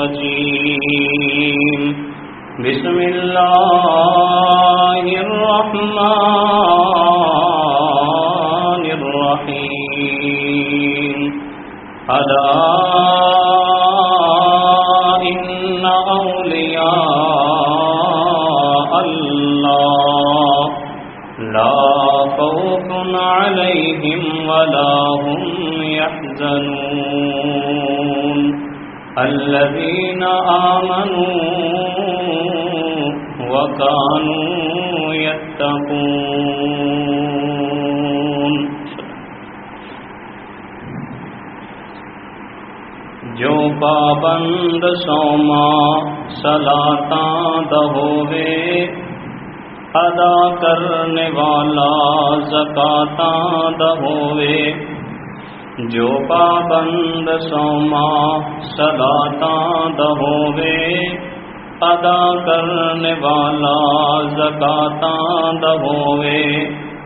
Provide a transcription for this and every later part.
الرجيم بسم الله الرحمن الرحيم ألا إن أولياء الله لا خوف عليهم ولا هم يحزنون الذين آمنوا وكانوا يتقون جو پابند سوما صلاتاں دہوے ادا کرنے والا زکاتاں دہوے جو پابند سوما صلاتاں دہوے ادا کرنے والا زکاتاں دہوے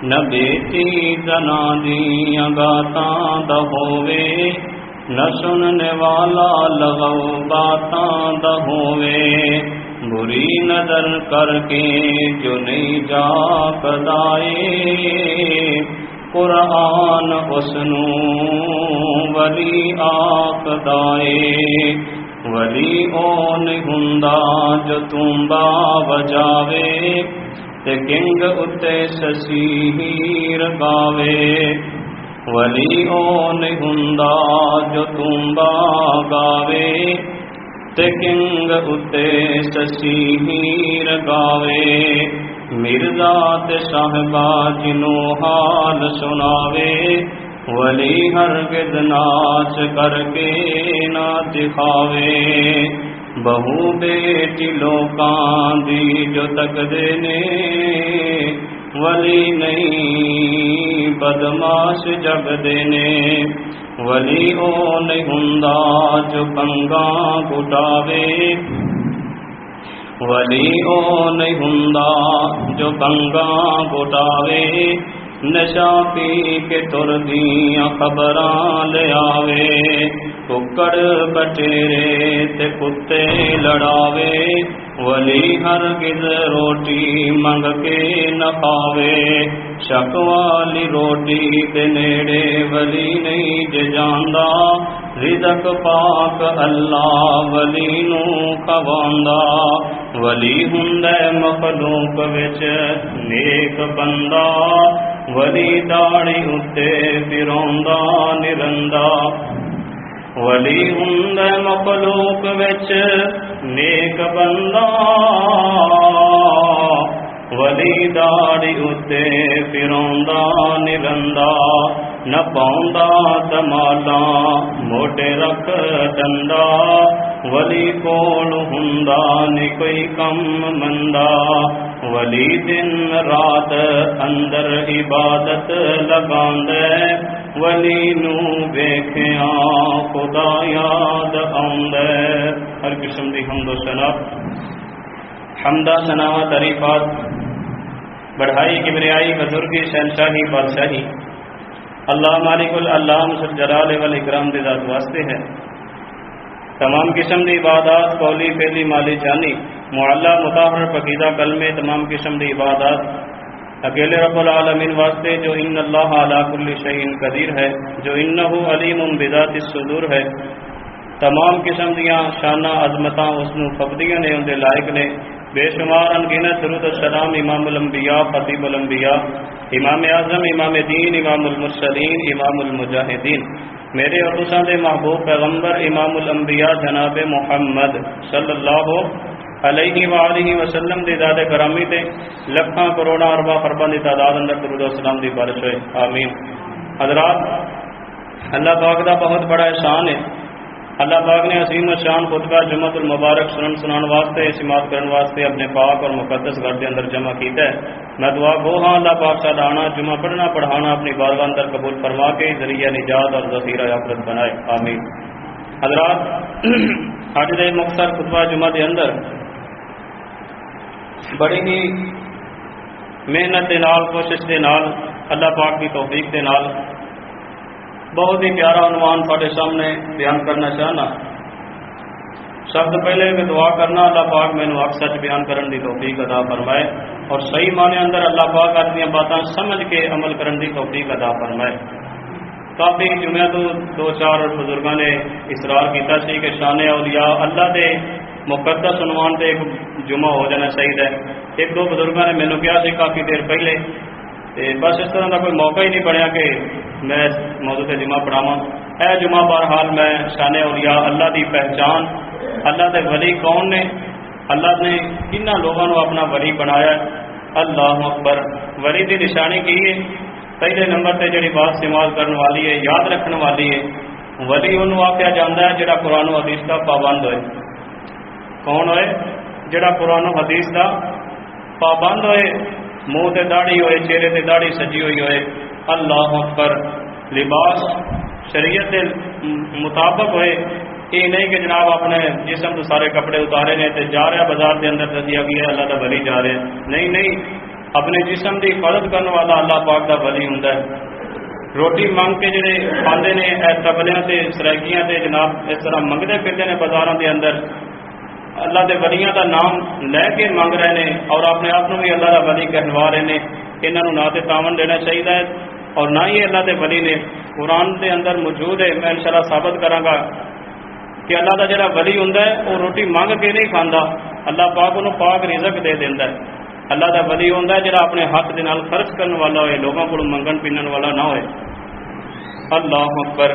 نہ بیٹی زنا دیاں گاتاں دہوے نہ سننے والا لغو باتاں دہوے بری نظر کر کے جو نہیں جاکدائے قرآن حسنو ولی آکدائے ولی اون ہندا جو تمبا وجاوے تے کنگ اتے سسی ہیر گاوے ولی اون ہندا جو تمبا گاوے تے کنگ اتے سسی ہیر گاوے مرزا تے صاحبہ جنو حال سناوے ولی ہرگز ناچ کر کے نہ دکھاوے بہو بیٹی لوکاں دی جو تک دینے ولی نہیں بدماش جگ دینے ولی او نہیں ہندا جو کنگاں گھٹاوے ولی او نہیں ہندا جو کنگاں گھٹاوے نشا پی کے تر دیاں خبراں لے آوے ککڑ بٹیرے تے کتے لڑاوے ولی ہرگز روٹی منگ کے نہ کھاوے شک والی روٹی تے نیڑے ولی نہیں جے جاندا رزق پاک اللہ ولی نو کھواندا ولی ہندے مخلوق وچ نیک بندہ ولی داڑھی اتے پھروندا نرندا ولی ہندے مخلوق وچ نیک بندہ ولی داڑھی اتے پھروندا نرندا نہ پاؤندا دمالاں موٹے رکھ ڈنڈا ولی کول ہندا نہیں کوئی کم مندا ولی دن رات اندر عبادت لگاندے ولی نو ویکھیاں خدا یاد آندے ہر قسم دی حمد و ثنا حمدہ ثنا و تعریفات بڑھائی کبریائی بزرگی شہنشاہی بادشاہی اللہ مالک العلام ذوال جلال والاکرام دی ذات واسطے ہے تمام قسم دی عبادات قولی فعلی مالی جانی معلّہ مطہر پاکیزہ کلمے تمام قسم دی عبادات اکیلے رب العالمین واسطے جو ان اللہ علی کل شیء قدیر ہے جو انہ علیم بذات الصدور ہے تمام قسم دیاں شانہ عظمتاں حسن و فضلیاں نے ان دے لائق نے بے شمار انگنت درود السلام امام الانبیاء خطیب الانبیاء امام اعظم امام دین امام المرسلین امام المجاہدین میرے اور تساں دے محبوب پیغمبر امام الانبیاء جناب محمد صلی اللہ علیہ وآلہ وسلم دی ذات کرامی تے لکھاں کروڑاں ارباں خرباں دی تعداد اندر درود و سلام دی بارش ہوئے آمین حضرات اللہ پاک دا بہت بڑا احسان ہے اللہ پاک نے عظیم الشان خطبہ جمعۃ المبارک سنان واسطے سماعت کرن واسطے اپنے پاک اور مقدس گھر کے اندر جمع کیتا ہے میں دعا گو ہاں اللہ پاک سالانہ جمعہ پڑھنا پڑھانا اپنی بارگاہ اندر قبول فرما کے ذریعہ نجات اور ذخیرہ آخرت بنائے آمین حضرات آج دے مختصر خطبہ جمعہ کے اندر بڑی ہی محنت دے نال کوشش دے نال اللہ پاک کی توفیق دے نال بہت ہی پیارا عنوان تھوڑے سامنے بیان کرنا چاہنا سب تو پہلے میں دعا کرنا اللہ پاک مینوں حق سچ بیان کرن دی توفیق عطا فرمائے اور صحیح معنی اندر اللہ پاک اپنی باتاں سمجھ کے عمل کرن دی توفیق عطا فرمائے۔ کافی جمعہ تو دو چار بزرگاں نے اصرار کیتا سی کہ شان اولیاء اللہ دے مقدس عنوان تے ایک جمعہ ہو جانا چاہیے۔ ایک دو بزرگاں نے مینوں کہا سی کافی دیر پہلے، بس اس طرح کا کوئی موقع ہی نہیں بنیا کہ میں موضوع تے جمعہ پڑھاواں۔ اے جمعہ بہرحال میں شان اولیاء اللہ دی پہچان، اللہ دے ولی کون نے، اللہ نے کنہ لوگوں کو اپنا ولی بنایا ہے۔ اللہ اکبر۔ ولی دی نشانی کی ہے؟ پہلے نمبر تے جڑی بات استعمال کرنے والی ہے، یاد رکھنے والی ہے، ولی انہوں آخیا جاتا ہے جڑا قرآن و حدیث کا پابند ہوئے۔ کون ہوئے؟ جڑا قرآن و حدیث کا پابند ہوئے، منہ تے داڑھی ہوئے، چہرے تے داڑھی سجی ہوئی ہوئے۔ اللہ اکبر۔ لباس شریعت کے مطابق ہوئے، یہ نہیں کہ جناب اپنے جسم تو سارے کپڑے اتارے نے تے جا رہا بازار کے اندر دسیا گیا اللہ کا ولی جا رہے ہیں، نہیں، اپنے جسم کی حفاظت کرنے والا اللہ پاک کا ولی ہوں۔ روٹی مانگ کے جڑے کھاندے نے تبلیاں سے سرائکیاں سے جناب اس طرح منگتے پھرتے ہیں بازاروں کے اندر، اللہ کے ولیاں کا نام لے کے مانگ رہے ہیں اور اپنے آپ کو بھی اللہ کا ولی کہلوا رہے ہیں۔ انہوں نہ تو تاون دینا چاہیے اور نہ ہی اللہ کے ولی نے۔ قرآن کے اندر موجود ہے، میں انشاءاللہ ثابت کراں کہ اللہ کا جڑا ولی ہوں وہ روٹی مانگ کے نہیں کھانا، اللہ پاک انہوں پاک رزق دے دینا ہے۔ اللہ کا ولی ہوں جڑا اپنے حق دے نال خرچ کرنے والا ہوئے، لوگوں کو منگن پینن والا نہ ہوئے۔ اللہ اکبر۔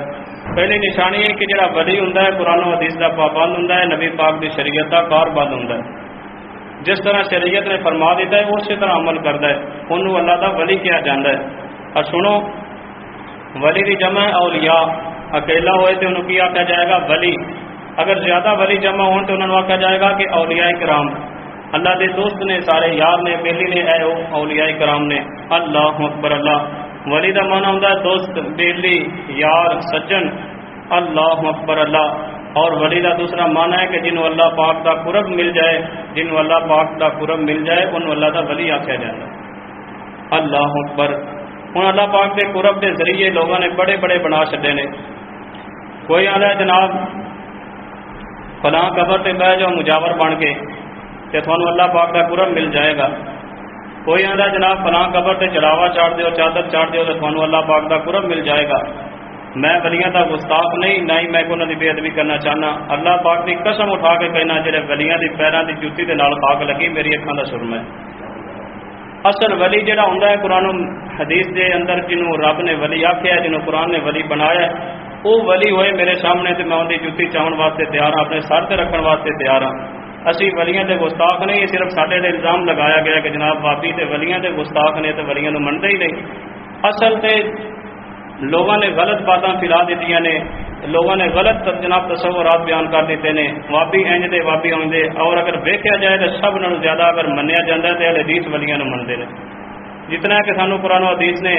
پہلی نشانی ہے کہ جڑا ولی ہوں قرآن و حدیث کا پابند ہوں، نبی پاک کی شریعت کا کاربند ہوں۔ جس طرح شریعت نے فرما دیتا ہے اسی طرح عمل کرتا ہے، انہوں اللہ کا ولی کیا جاتا ہے۔ اور سنو، ولی کی جمع اولیاء، اکیلا ہوئے تو انہوں کی آخیا جائے گا ولی، اگر زیادہ ولی جمع ہون تو انہوں آخیا جائے گا کہ اولیاء کرام، اللہ کے دوست نے، سارے یار نے، بیلی نے، اے اولیاء کرام نے۔ اللہ اکبر۔ اللہ ولی کا معنی ہوتا ہے دوست، بیلی، یار، سجن۔ اللہ اکبر۔ اللہ اور ولی کا دوسرا معنی ہے کہ جنہوں اللہ پاک کا قرب مل جائے، جنہوں اللہ پاک کا قرب مل جائے انہوں اللہ کا ولی آخیا جائے۔ اللہ اکبر۔ ہوں اللہ پاک کے قرب کے ذریعے لوگوں نے بڑے بڑے بنا چڈے نے۔ کوئی آتا ہے جناب فلاں قبر سے بہ جاؤ مجاور بن کے کہ تھانوں اللہ پاک کا قرب مل جائے گا۔ کوئی آتا ہے جناب فلاں قبر سے چڑھاوا چاڑھ دیو، چادر چاڑھ دیو تو تھانوں اللہ پاک کا قرب مل جائے گا۔ میں ولیاں کا گستاخ نہیں، نہ ہی میں انہوں کی بے ادبی کرنا چاہنا۔ اللہ پاک کی قسم اٹھا کے کہنا جڑے ولیاں کی پیروں کی جوتی کے نال خاک لگی میری اکھاں کا سرما ہے۔ اصل ولی جڑا ہوں قرآن حدیث کے اندر جنہوں رب نے ولی آخیا ہے، جنہوں قرآن نے ولی بنایا ہے، وہ ولی ہوئے میرے سامنے تو میں ان کی جوتی چاہن واسطے تیار ہاں، اپنے سر سے رکھنے واسطے تیار ہاں۔ اسی ولیاں کے گستاخ نہیں، یہ صرف سارے تے الزام لگایا گیا کہ جناب بابی تے ولیاں کے گستاخ نے تو ولیاں نو منتے ہی نہیں۔ اصل تے لوگوں نے غلط باتاں پھیلا دیتی نے، لوگوں نے غلط جناب تصورات بیان کر دیتے ہیں، وابی انج دے وابی اونج دے، اور اگر ویکھیا جائے تو سب نالوں زیادہ اگر منیا جاتا ہے تو اہل حدیث ولیاں نو منتے ہیں۔ جتنا کہ سانو قرآن و حدیث نے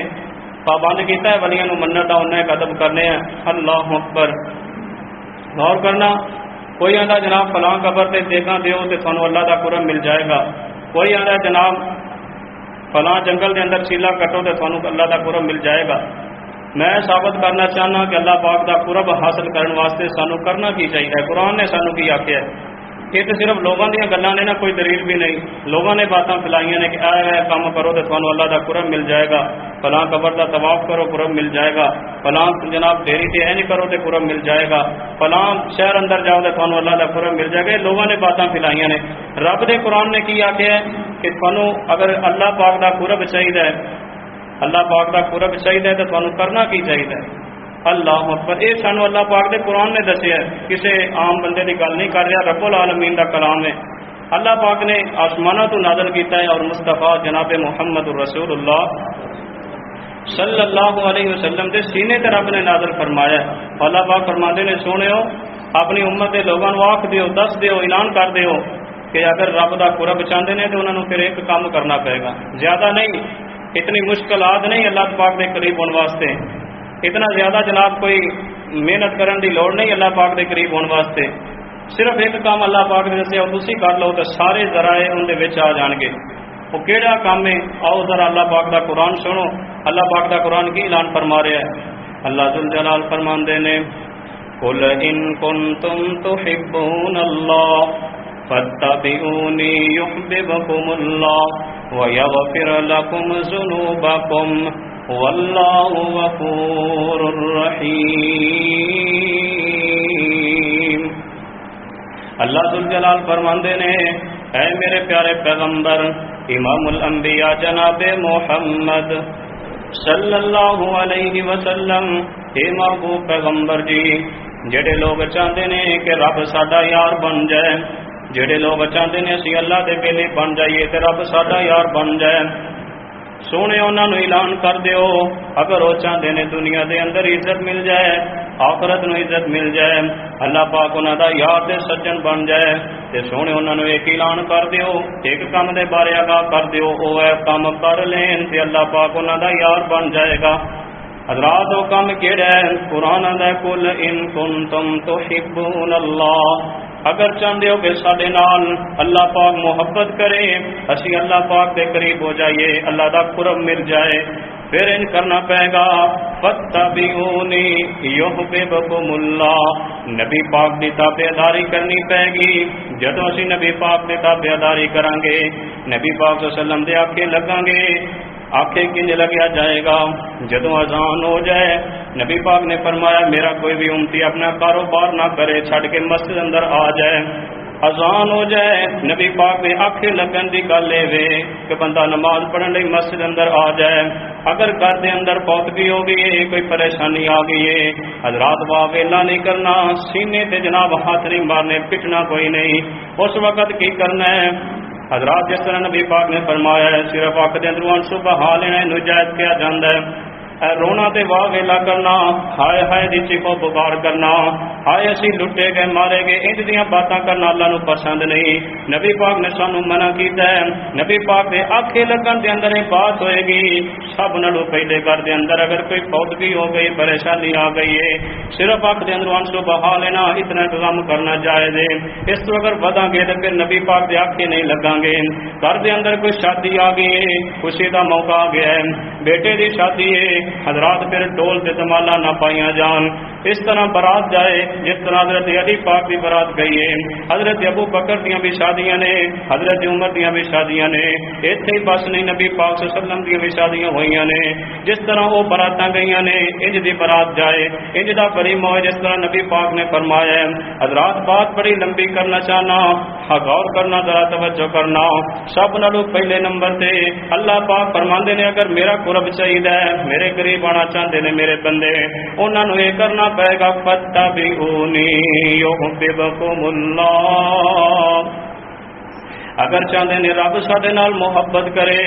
پابند کیتا ہے ولیاں نو مننا دا انہیں ادب کرنے ہیں۔ اللہ اکبر۔ غور کرنا، کوئی آتا جناب فلاں قبر تے دیکھاں دیو تے تھانوں اللہ دا قرب مل جائے گا، کوئی آتا جناب فلاں جنگل دے اندر چیلا کٹو تے تھانوں اللہ دا قرب مل جائے گا۔ میں ثابت کرنا چاہنا کہ اللہ پاک دا قرب حاصل کرنے واسطے سانو کرنا کی چاہیے۔ قرآن نے سانو کی آخیا ہے؟ یہ تو صرف لوگوں دیا گلاں نے نا، کوئی دلیل بھی نہیں۔ لوگوں نے باتاں پھیلائیاں نے کہ اے کام کرو تو تھانوں اللہ دا قرب مل جائے گا، فلاں قبر دا طواف کرو قرب مل جائے گا، فلاں جناب ڈیری تے نہیں کرو تو قرب مل جائے گا، فلاں شہر اندر جاؤ تو تھانوں اللہ دا قرب مل جائے گا۔ لوگوں نے باتاں پھیلائیاں نے۔ رب دے قرآن نے کی آخیا ہے کہ تھانوں اگر اللہ پاک دا قرب چاہیے، اللہ پاک دا قرب چاہیے تو تھانوں کرنا کی چاہیے۔ اللہ اکبر۔ یہ سانو اللہ پاک دے قرآن نے دسیا ہے، کسی عام بندے کی گل نہیں کر رہا، رب العالمین دا کلام ہے۔ اللہ پاک نے آسمانوں تو نازل کیتا ہے اور مصطفیٰ جناب محمد رسول اللہ صلی اللہ علیہ وسلم دے سینے تے رب نے نازل فرمایا ہے۔ اللہ پاک فرماندے نے سونےو اپنی امت دے لوگوں کو آکھ دیو، دس دیو، اعلان کر دیو کہ اگر رب دا قرب چاہتے ہیں تو انہوں نے پھر ایک کام کرنا پڑے گا، زیادہ نہیں، اتنی مشکلات نہیں اللہ پاک دے قریب ہونے واسطے، اتنا زیادہ جناب کوئی محنت کرنے کی لوڑ نہیں اللہ پاک دے قریب ہونے واسطے۔ صرف ایک کام اللہ پاک نے دسیا اور تسی کر لو تو سارے ذرائع ان دے وچ آ جان گے۔ وہ کیڑا کام ہے؟ آؤ ذرا اللہ پاک دا قرآن سنو۔ اللہ پاک دا قرآن کی اعلان فرما رہا ہے۔ اللہ ذوالجلال فرماندے نے قل ان کنتم تحبون اللہ فاتبعونی یحببکم اللہ ویغفر لکم ذنوبکم واللہ غفور رحیم۔ اللہ ذوالجلال فرماندے نے اے میرے پیارے پیغمبر امام الانبیاء جناب محمد صلی اللہ علیہ وسلم، اے محبوب پیغمبر جی، جڑے لوگ چاہتے ہیں کہ رب ساڈا یار بن جائے، جڑے لوگ چاہتے ہیں اسی اللہ دے بیلی بن جائیے تے رب ساڈا یار بن جائے، سونے انہوں نے اعلان کر دیو اگر وہ چاہتے ہیں دنیا دے اندر عزت مل جائے، آخرت نو عزت مل جائے، اللہ پاک انہوں دا یار تے سجن بن جائے تے سونے انہوں نے ایک اعلان کر دیو، ایک کام دے بارے آگاہ کر دیو، او ہے کام کر لین تے اللہ پاک انہوں دا یار بن جائے گا۔ حضرات وہ کام کیڑا ہے؟ قرآن دا قل ان کنتم تحبون اللہ، اگر چاہتے ہو کہ ساڈے نال اللہ پاک محبت کرے، اسی اللہ پاک کے قریب ہو جائیے، اللہ دا قرب مل جائے، پھر ان کرنا پائے گا فاتبعونی یحببکم اللہ، نبی پاک دی تابعداری کرنی پائے گی۔ جدو اسی نبی پاک دی تابعداری کریں گے، نبی پاک صلی اللہ علیہ وسلم دے آکھے لگاں گے، آنکھیں کنج لگیا جائے گا، جدو اذان ہو جائے نبی پاک نے فرمایا میرا کوئی بھی امتی اپنا کاروبار نہ کرے، چھڑ کے مسجد اندر آ جائے، اذان ہو جائے نبی پاک نے آنکھیں لگن دی گل لے وے کہ بندہ نماز پڑھن لئی مسجد اندر آ جائے، اگر گھر دے اندر پوتگی ہو گئی ہے، کوئی پریشانی آ گئی ہے، حضرات واہ ویلا نہیں کرنا، سینے تے جناب ہاتھ نہیں مارنے، پٹنا کوئی نہیں، اس وقت کی کرنا ہے؟ حضرات جس طرح نبی پاک نے فرمایا ہے صرف آنکھ دے اندروں سبحان لینا نجائز کیا جاتا ہے، رونا تے واہ ویلا کرنا، ہائے ہائے دی چیخو پکار کرنا، ہائے اسی لٹے گئے مارے گئے، انج دیاں باتاں کرنا اللہ نو پسند نہیں، نبی پاک نے سانو منع کیتا ہے۔ نبی پاک دے آنکھیں لگن دے اندر یہ بات ہوئے گی، سب نالوں پہلے گھر دے اندر اگر کوئی فوتگی ہو گئی، پریشانی آ گئی ہے، صرف آنکھ دے اندروں آنسو بہا لینا، اتنا انتظام کرنا جائز ہے۔ اس تو اگر بداں گے تو پھر نبی پاک دے آنکھیں نہیں لگاں گے۔ گھر دے اندر کوئی شادی آ گئی ہے، خوشی دا موقع آ گیا ہے، بیٹے دی شادی ہے، حضرات پھر ڈول تے دمالا نہ پائیاں جان، اس طرح برات جائے جس طرح حضرت علی پاک کی برات گئی ہے، حضرت ابو بکر دیاں بھی شادیاں نے، حضرت عمر دیاں بھی شادیاں نے، ایتھے ہی بس نہیں نبی پاک صلی اللہ علیہ وسلم دیاں بھی شادیاں ہوئیاں نے، جس طرح وہ براتاں گئیاں نے انج دی برات جائے، انج دا بڑی موج جس طرح نبی پاک نے فرمایا ہے۔ حضرات بات بڑی لمبی کرنا چاہنا، غور کرنا، ذرا توجہ کرنا، سب نالوں پہلے نمبر تے اللہ پاک فرماندے نے اگر میرا قرب چاہیے، میرے قریب آنا چاہتے ہیں میرے بندے، انہوں نے یہ کرنا پائے گا فاتبعونی یحببکم اللہ، اگر چاہتے ہیں رب ساڈے نال محبت کرے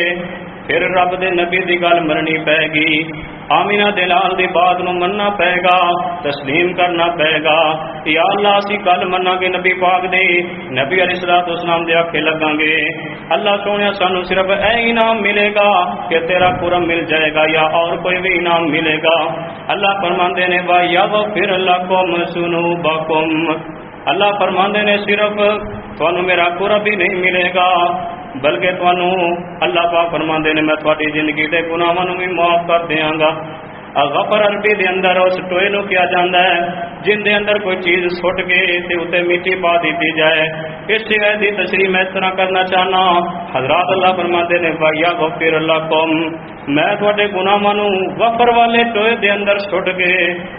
پھر رب دے نبی دی گل مننی پائے گی، آمینہ دلال دی بات نو مننا پائے گا، تسلیم کرنا پائے گا، یا اللہ اسی گل مننا گے نبی پاک دی، نبی علیہ السلام دے آکھے لگاں گے، اللہ سونے سانو صرف اے انعام ملے گا کہ تیرا قرب مل جائے گا یا اور کوئی بھی انعام ملے گا؟ اللہ فرماندے نے وَيَغْفِرْ لَكُمْ ذُنُوبَكُمْ، اللہ فرماندے نے صرف تھانوں میرا قرب ہی نہیں ملے گا بلکہ تھانوں اللہ پاک فرماندے نے میں تھوڑی زندگی دے گناہاں نوں بھی معاف کر دیاں گا۔ غفر عربی دے اندر اس ٹوئے نو کیا جاندا ہے جن دے اندر کوئی چیز سٹ کے تے اوتے مٹی پا دیتی جائے، اس شے دی تشریح میں اس طرح کرنا چاہنا، حضرات اللہ فرماندے نے وَيَغْفِرْ لَكُمْ، میں تواڈے گناہاں نوں غفر والے ٹوئے دے اندر سٹ کے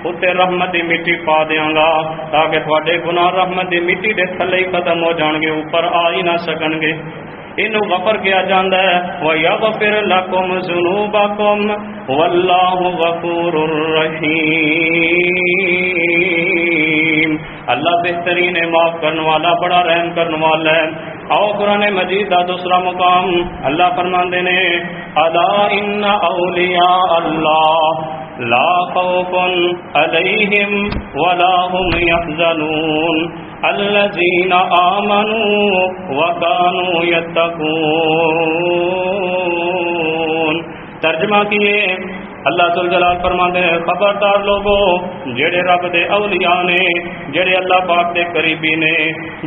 اوتے رحمت دی مٹی پا دیاں گا تاکہ تواڈے گناہ رحمت دی مٹی دے تھلے ہی ختم ہو جان گے، اوپر آ ہی نہ سکن گے۔ انہوں غفر کیا جاندہ ہے وَيَغْفِرْ لَكُمْ ذُنُوبَكُمْ وَاللَّهُ غَفُورٌ رَحِيمٌ، اللہ بہترین معاف کرنے والا، بڑا رحم کرنے والا ہے۔ آؤ قرآن مجید دا دوسرا مقام اللہ فرماندے نے الا ان اولیاء اللہ لا خوف علیہم ولا هم يحزنون الذین آمنوا وكانوا يتقون۔ ترجمہ کیے اللہ ذوالجلال فرماتے ہیں خبردار لوگو جڑے رب دے اولیاء نے، جڑے اللہ پاک دے قریبی نے،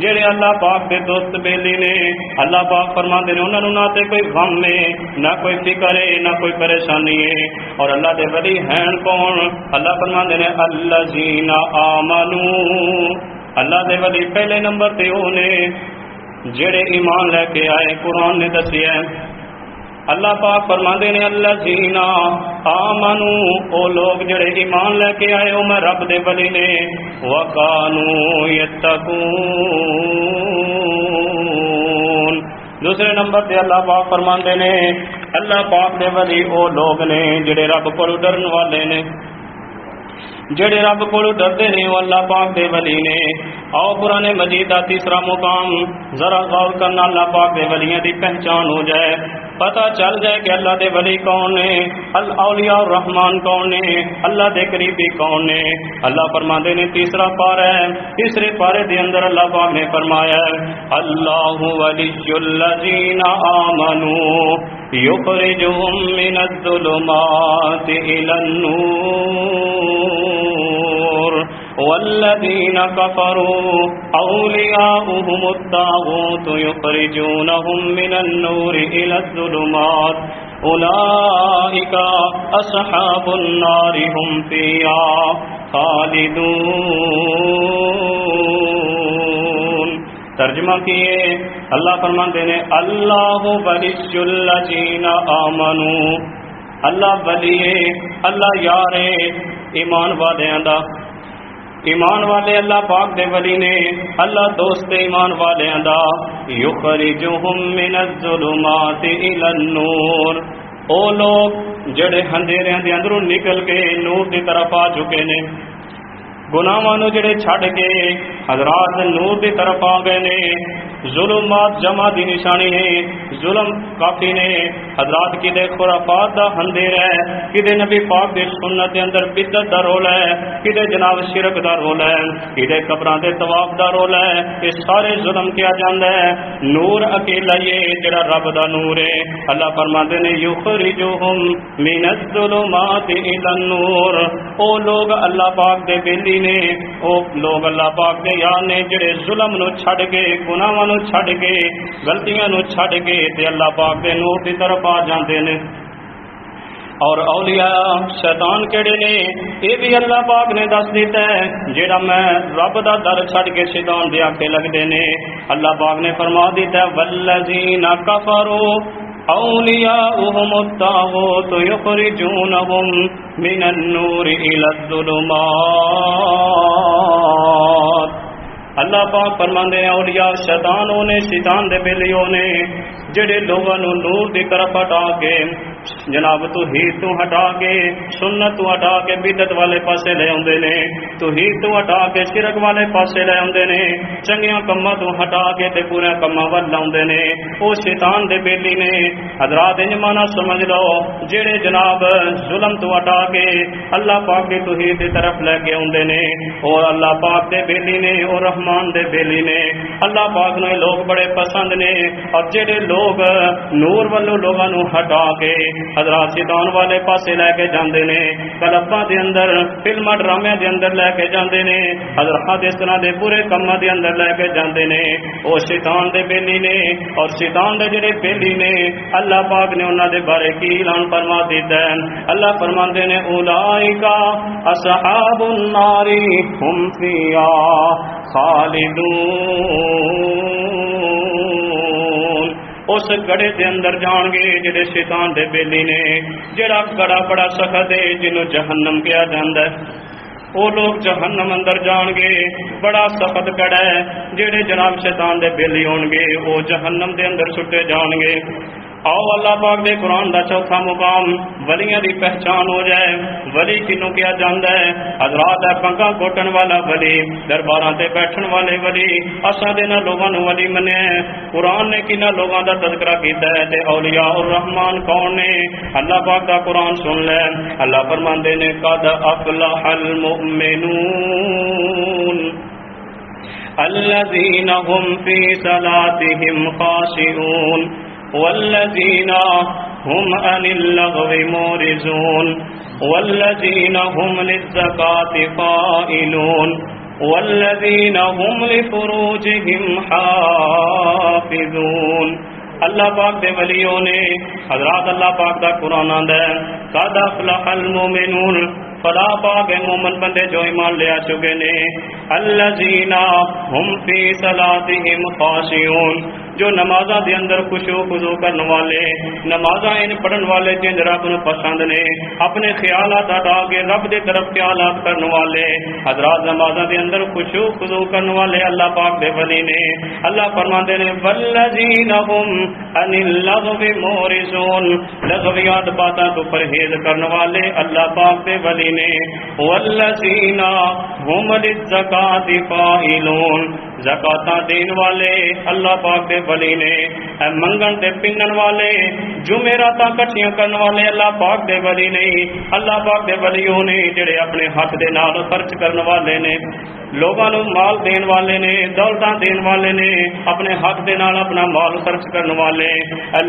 جڑے اللہ پاک دے دوست بیلی نے، اللہ پاک فرماتے ہیں انہوں نے نہ تے کوئی غم ہے، نہ کوئی فکر ہے، نہ کوئی پریشانی ہے۔ اور اللہ دے ولی ہیں کون؟ اللہ فرماتے ہیں الذین آمنوا، اللہ دے ولی پہلے نمبر تے وہ نے جڑے ایمان لے کے آئے۔ قرآن نے دسیا اللہ پاک فرماندے نے الذین آمنوا، او لوگ جڑے ایمان لے کے آئے او میں رب دے ولی نے، وکانوا یتقون۔ دوسرے نمبر تے اللہ پاک فرماندے نے اللہ پاک دے ولی او لوگ نے جڑے رب کو ڈرن والے نے، جڑے رب کو ڈردے نے وہ اللہ پاک دے ولی نے۔ آؤ قرآن مجید کا تیسرا مقام ذرا غور کرنا، اللہ پاک دے ولیاں دی پہچان ہو جائے، پتہ چل جائے کہ اللہ دے ولی کون نے، اولیاء الرحمان کون نے، اللہ دے قریبی کون نے۔ اللہ فرماتے نے تیسرا پارہ ہے، تیسرے پارے دے اندر اللہ پاک نے فرمایا اللہ ولی الذین آمنوا یخرجہم من الظلمات الی النور والذین کفروا اولیاؤہم الطاغوت یخرجونہم من النور الی الظلمات اولئک اصحاب النار هم فیہا خالدون۔ ترجمہ کیے اللہ فرماتے ہیں اللہ ولی الذین آمنوا، اللہ ولی اللہ یار ایمان والیاں دا، ایمان والے اللہ پاک دے ولی نے، اللہ دوست ایمان والیاں دا، یخرجہم من الظلمات الی النور، او لوگ جڑے اندھیریاں دے اندروں نکل کے نور دی طرف آ چکے نے، گناہاں نو جڑے چھڈ کے حضرات نور دی طرف آ گئے نے۔ ظلمات جمع دی نشانی ہے، ظلم کافی نے حضرات کی دے خرافات دا اندھیرا ہے، کدے نبی پاک دی سنت دے اندر بدعت دا رول ہے، کدے جناب شرک دا رول ہے، کدے قبراں دے طواف دا رول ہے، یہ سارے ظلم کیا جاندا ہے۔ نور اکیلا یہ جڑا رب دا نور ہے، اللہ فرماتے نے یخرجہم من الظلمات الی النور، او لوگ اللہ پاک دے بیلی نے، او لوگ اللہ پاک دے یار نے جڑے ظلم نو چھڈ کے گناہاں نو چھڈ کے غلطیاں نو چھڈ کے تے اللہ پاک دے نور دی طرف آ جاندے نے۔ اور اولیاء شیطان کیڑے نے یہ بھی اللہ پاک نے دس دیتا ہے، جیڑا میں رب دا در چھڈ کے شیطان دے آکھے لگدے نے، اللہ پاک نے فرما دیتا ہے والذین کفروا اولیاؤہم الطاغوت یخرجونہم من النور الی الظلمات۔ اللہ پاک فرماندے ہیں اولیاء شیطانوں نے، شیطان دے بیلیوں نے جڑے لوگوں نو نور دی طرف ہٹا کے جناب توحید تو ہٹا کے سنت تو ہٹا کے بدعت والے پاسے لے آندے نے، توحید تو ہٹا کے شرک والے پاسے لے آندے نے، چنگیاں کماں تو ہٹا کے تے پورے کماں ول لاندے نے، او شیطان دے بیلی نے۔ حضرات انج مانا سمجھ لو جڑے جناب ظلم تو ہٹا کے اللہ پاک دی توحید دی طرف لے کے آندے نے، اور اللہ پاک دے بیلی نے، اور رحمان دے بیلی نے۔ اللہ پاک نو لوگ بڑے پسند نے، اور جڑے لوگ نور والوں لوگاں نو ہٹا کے حضرات شیطان والے پاسے لے کے جاندے نے، کلباں دے اندر فلماں ڈرامے دے اندر لے کے جاندے نے، حضرات اس طرح دے برے کماں دے اندر لے کے جاندے نے، او شیطان دے بیلی نے۔ اور شیطان دے جڑے بیلی نے اللہ پاک نے انہاں دے بارے کی اعلان فرما دیتا ہے، اللہ فرماندے نے اولئک اصحاب النار هم فیہا خالدون۔ اس گڑے دے اندر جان گے جڑے شیطان دے بیلی نے، جڑا گڑا بڑا سخت ہے جنوں جہنم کہا جاندا ہے، وہ لوگ جہنم اندر جان گے، بڑا سخت گڑا ہے، جڑے جناب شیطان دے بیلی ہون گے وہ جہنم دے اندر سٹے جان گے۔ آؤ اللہ پاک دے قرآن دا چوتھا مقام ولیاں دی پہچان ہو جائے، ولی کنوں کیا جاندا ہے؟ حضرات ہے پنگا کوٹن والا ولی، درباراں تے بیٹھن والے ولی، اساں دے نہ لوگاں نو ولی منیا ہے۔ قرآن نے کنہ لوگاں دا تذکرہ کیتا ہے تے اولیاء الرحمان کون نے؟ اللہ پاک دا قرآن سن لے، اللہ فرماندے نے قد افلح المؤمنون الذین هم فی صلاتهم خاشعون والذین هم عن اللغو معرضون والذین هم للزکاة فاعلون والذین هم لفروجهم حافظون. اللہ پاک دے ولیوں نے حضرات اللہ پاک دا قرآن آندا ہے قد افلح المؤمنون فلا پاک مومن بندے جو ایمان لے آ چکے نے الذین هم فی صلاتهم خاشعون جو نمازاں دے اندر خشوع خضوع کرنے والے نمازاں ان پڑھن والے جن رب نو پسند نے اپنے خیالات ہٹا کے رب دے طرف خیالات کرنے والے حضرات نمازاں دے اندر خشوع خضوع کرنے والے اللہ پاک دے ولی نے. اللہ فرماندے نے والذین هم عن اللغو معرضون لغویات باتاں تو پرہیز کرنے والے اللہ پاک دے ولی نے. والذین هم للزکاة فاعلون زکاتاں دین والے اللہ پاک دے ولی نے. منگن تے پنگن والے جمعراتاں کٹھیاں کرنے والے اللہ پاک دے ولی نے. اللہ پاک دے ولیوں نے جڑے اپنے حق دے نال خرچ کرنے والے نے لوگاں نو مال دین والے نے دولتاں دین والے نے اپنے حق دے نال اپنا مال خرچ کرنے والے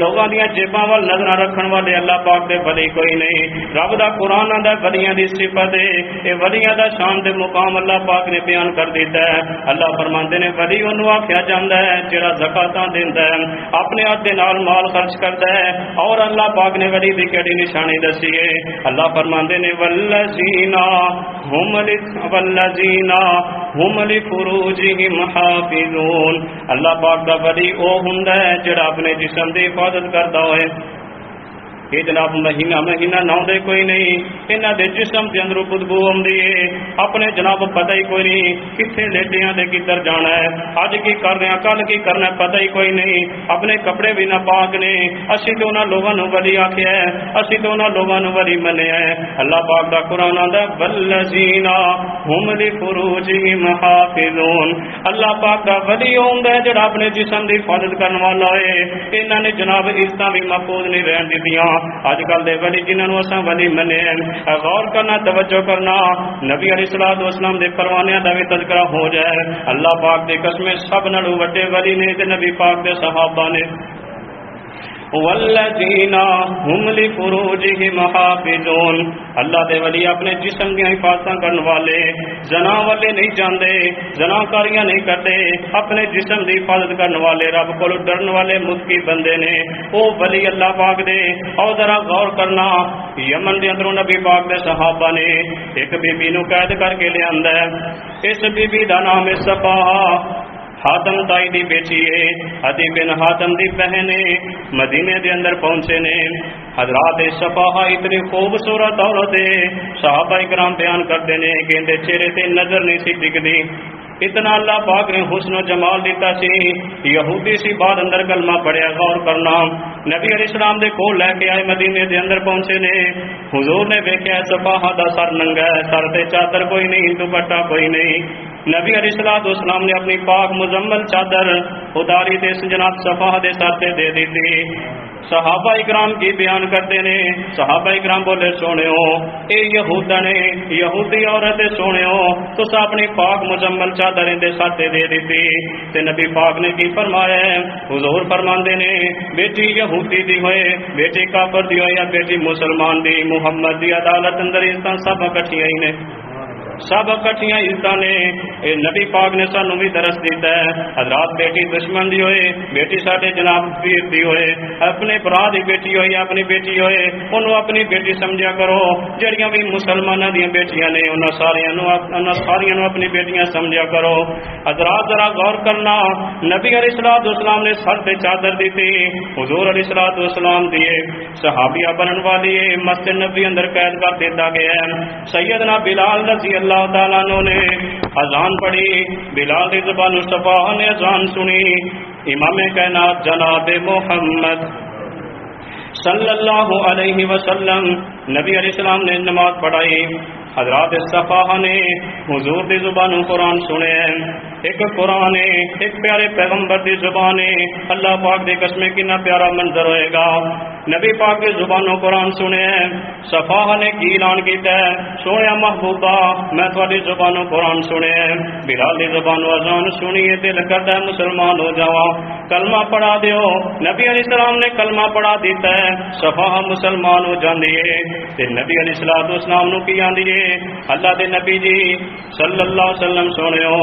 لوگاں دیاں جیباں ول نظر رکھن والے اللہ پاک دے ولی کوئی نہیں. رب دا قرآن دا ولیاں دی صفت ہے اے ولیاں دا شان دے مقام اللہ پاک نے بیان کر دیتا ہے. اللہ فرماندے نے ولی اونوں آکھیا جاندا ہے جڑا زکاتاں دیندا ہے اپنے ہاتھ دے نال مال خرچ کردا ہے. اور اللہ پاک نے ولی دی کیڑی نشانی دسی ہے اللہ فرماندے نے والذین هم لفروجهم حافظون. اللہ پاک دا ولی او ہوندا ہے جڑا اپنے جسم دی حفاظت کردا ہوئے. یہ جناب مہینہ نہ دے کوئی نہیں انہاں دے جسم دے اندر بدبو آندی ہے اپنے جناب پتہ ہی کوئی نہیں کتنے لیٹیاں دے کدھر جانا ہے اج کی کر رہے ہیں کل کی کرنا ہے پتہ ہی کوئی نہیں. اپنے کپڑے بھی نہ پاک نے اسی تو انہاں لوگاں نو ولی آکھیا ہے اسی تو انہاں لوگاں نو ولی منیا ہے. اللہ پاک دا قرآن آندا والذین هم لفروجهم حافظون. اللہ پاک دا ولی ہوندا ہے جڑا اپنے جسم دی حفاظت کرنے والا ہے. انہاں نے جناب عزتاں بھی محفوظ نہیں رہن دتیاں. آج کل دے ولی جنہاں نو اساں ولی منے غور کرنا توجہ کرنا نبی علیہ الصلوۃ والسلام دے پروانیاں دا وی تذکرہ ہو جائے. اللہ پاک دی قسم سب نالوں وڈے ولی نے تے نبی پاک دے صحابہ نے. والذین هم لفروجهم حافظون. اللہ دے ولی اپنے جسم کی حفاظت کرنے والے زنا والے نہیں جاندے زناکاریاں نہیں کرتے اپنے جسم کی حفاظت کرنے والے رب کو ڈرن والے متقی بندے نے وہ ولی اللہ پاک دے. اور ذرا غور کرنا یمن دے اندروں نبی پاک دے صحابہ نے ایک بی بی نو قید کر کے لے آندا ہے. اس بی بی دا نام ہے صفا حاتم تائی دی بیٹی ہے عدی بن حاتم دی بہن ہے. مدینے دے اندر پہنچے نے حضرات صفحہ اتنی خوبصورت عورت ہے صحابہ کرام بیان کرتے ہیں کہ ان دے چہرے تے نظر نہیں سی ٹکدی اتنا اللہ پاک نے حسن و جمال دیتا سی. یہودی سی بعد اندر کلمہ پڑھیا. غور کرنا نبی علیہ السلام دے کول لے کے آئے مدینے دے اندر پہنچے نے حضور نے ویکھیا صفحہ دا سر ننگا ہے سر تے چادر کوئی نہیں دوپٹہ کوئی نہیں. نبی علیہ السلام نے اپنی پاک مزمل چادر اتاری تے جناب صفحہ دے سر تے دے دی تھی. صحابہ اکرام کی بیان کرتے نے صحابہ اکرام بولے سونےو اے یہودا نے یہودی عورت سونےو تس اپنی پاک مزمل چادر دے سر تے دے دیتی. تے نبی پاک نے کی فرمایا حضور فرماندے نے بیٹی یہودی دی ہوئے بیٹی کافر دی ہوئے یا بیٹی مسلمان دی محمد دی عدالت اندر عزتاں سب اکٹھیاں ہی نے سب کٹھیاں عزتاں نے. اے نبی پاک نے سانو بھی درس دیتا ہے حضرات بیٹی دشمن دی ہوئے بیٹی ساڈے جناب پیر دی ہوئے اپنے برا دی بیٹی ہوئے اپنی بیٹی ہوئے انہوں اپنی بیٹی سمجھا کرو. جڑیاں بھی مسلماناں دیاں بیٹیاں نے انہاں ساریاں اپنی بیٹیاں سمجھا کرو. حضرات ذرا غور کرنا نبی علیہ السلام نے سر تے چادر دی تھی حضور علیہ السلام دیے صحابیہ بنن والی مسجد نبی اندر قید کر دیتا گیا ہے. سیدنا بلال رضی اللہ تعالیٰ عنہ نے اذان پڑھی. بلال کی زبان مصطفیٰ نے اذان سنی. امام کائنات جناب محمد صلی اللہ علیہ وسلم نبی علیہ السلام نے نماز پڑھائی. حضرات صفحہ نے حضور کی زبان قرآن سنے. ایک قرآن ہے، ایک پیارے پیغمبر دی زبان ہے، اللہ پاک دی قسم کتنا پیارا منظر ہوئے گا۔ نبی پاک کی زبانوں قرآن سنے ہیں، صفاح نے کی اعلان کیتا ہے، سونے محبوبہ میں تھوڑی زبانوں قرآن سنے ہیں، بلال دی زبانوں اذان سنیے دل کرتا ہے مسلمان ہو جاواں، کلمہ پڑھا دیو۔ نبی علیہ السلام نے کلمہ پڑھا دیتا ہے، صفاح مسلمان ہو جاندی ہے۔ تے نبی علیہ السلام نو کی آندی ہے، اللہ دے نبی جی صلی اللہ علیہ وسلم سونے ہو،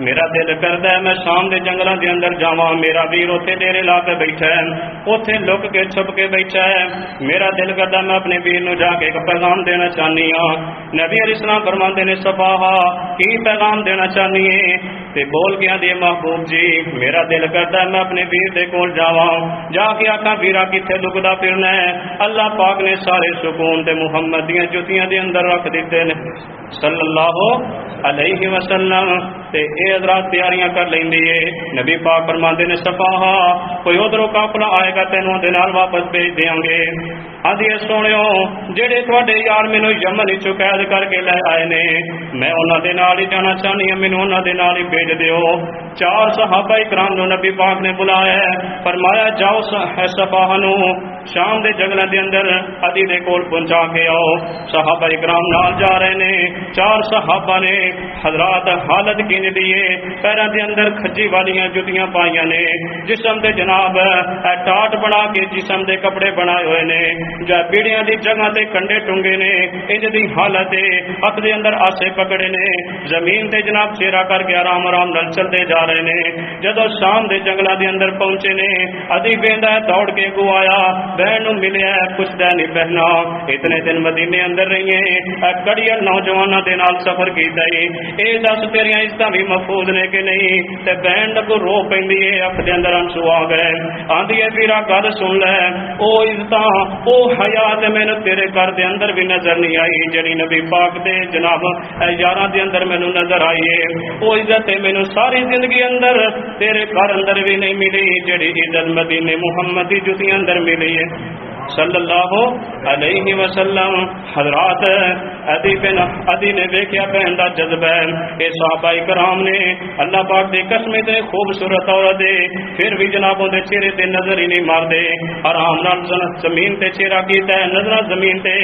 میرا دل کردا ہے میں شام دے جنگلاں دے اندر جاواں، میرا ویر اوتھے ڈیرے لا کے بیٹھا ہے، اوتھے لک کے چھپ کے بیٹھا ہے، میرا دل کردا میں اپنے ویر نو جا کے ایک پیغام دینا چاہنی ہاں۔ نبی علیہ السلام فرماندے نے صفاح کی پیغام دینا چاہنی ہے؟ تے بول گیا دی محبوب جی میرا دل کردا ہے میں اپنے ویر دے کول جاواں، جا کے آکھاں ویرا کتھے لکدا پھرنا ہے؟ اللہ پاک نے سارے سکون تے محمد دیاں جوتیاں دے اندر رکھ دتے نے صلی اللہ علیہ وسلم۔ تے اے حضرات تیاریاں کر لیندی ہے، نبی پاک فرماندے نے صفاح کوئی ادھروں قافلہ آئے گا تینوں دے نال واپس بھیج دیاں گے۔ آدھی سونیو جڑے تواڈے یار مینوں یمن وچوں قید کر کے لے آئے نے میں انہاں دے نال ہی جانا چاہنی ہاں، مینوں انہاں دے نال ہی بھیج دیو۔ 4 صحابہ اکرام نو نبی پاک نے بلایا ہے، فرمایا جاؤ صفاح نو شام دے جنگلاں دے اندر ادی دے کول پہنچا کے آؤ۔ صحابہ اکرام نال جا رہے نے، 4 صحابہ نے حضرات حالت کی دیے، پیراں دے اندر کھجی والیاں جتیاں پائیاں نے، جسم دے جناب ٹاٹ بنا کے جسم دے کپڑے بنائے ہوئے نے، جو بیڑیاں دی جگہ تے کنڈے ٹنگے نے، انج دی حالت ہاتھ دے اندر آسے پکڑے نے، زمین تے جناب چیرا کر کے آرام آرام نال چلتے جا رہے نے۔ جدو شام دے جنگلاں دے اندر پہنچے نے، ادی ویندا دوڑ کے گو آیا، بہن نو ملیا، پوچھدا نہیں بہنا اتنے دن مدینے اندر رہی ہیں، کڑیاں نوجواناں دے نال سفر کیتا ہے، اے دس تیریاں عزتاں بھی محفوظ نے کہ نہیں؟ تے بہن کو رو پیندی ہے، اکھ دے اندر آنسو آ گئے، آندی ہے ویرا گل سن لے، او عزتاں او حیا تے مینوں تیرے گھر دے اندر بھی نظر نہیں آئی جڑی نبی پاک دے جناب یاراں دے اندر مینوں نظر آئی ہے، او عزت مینوں ساری زندگی اندر تیرے گھر اندر بھی نہیں ملی جڑی عزت مدینے محمد دی جوتیاں اندر ملی ہے صلی اللہ علیہ وسلم۔ حضرات ادی نے دیکھیا بہن دا جذبہ، اے صحابہ کرام نے اللہ پاک دی قسم تے خوبصورت عورت ہے، پھر بھی جنابوں دے چہرے تے نظر ہی نہیں ماردے، آرام نال زمین تے چہرہ کیتا ہے، نظر زمین تے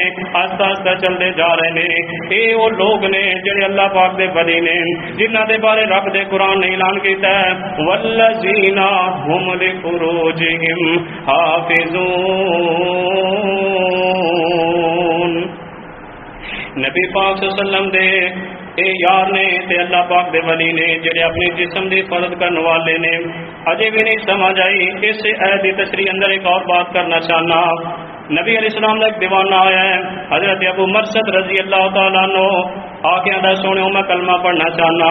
آہستہ آہستہ چلتے جا رہے نے۔ اے وہ لوگ نے جڑے اللہ پاک دے ولی نے، جنہاں دے بارے رب دے قرآن نے اعلان کیتا ہے والذین هم لفروجہم حافظون۔ نبی پاک صلی اللہ علیہ وسلم دے اے یار نے تے اللہ پاک دے ولی نے جڑے اپنے جسم دی حفاظت کرنے والے نے، اجے بھی نہیں سمجھ آئی اس آیت دی تشریح اندر ایک اور بات کرنا چاہنا۔ نبی علیہ السلام کا ایک دیوانہ آیا ہے، حضرت ابو مرثد رضی اللہ تعالیٰ عنہ آ کے آدھا سونے میں کلمہ پڑھنا چاہنا۔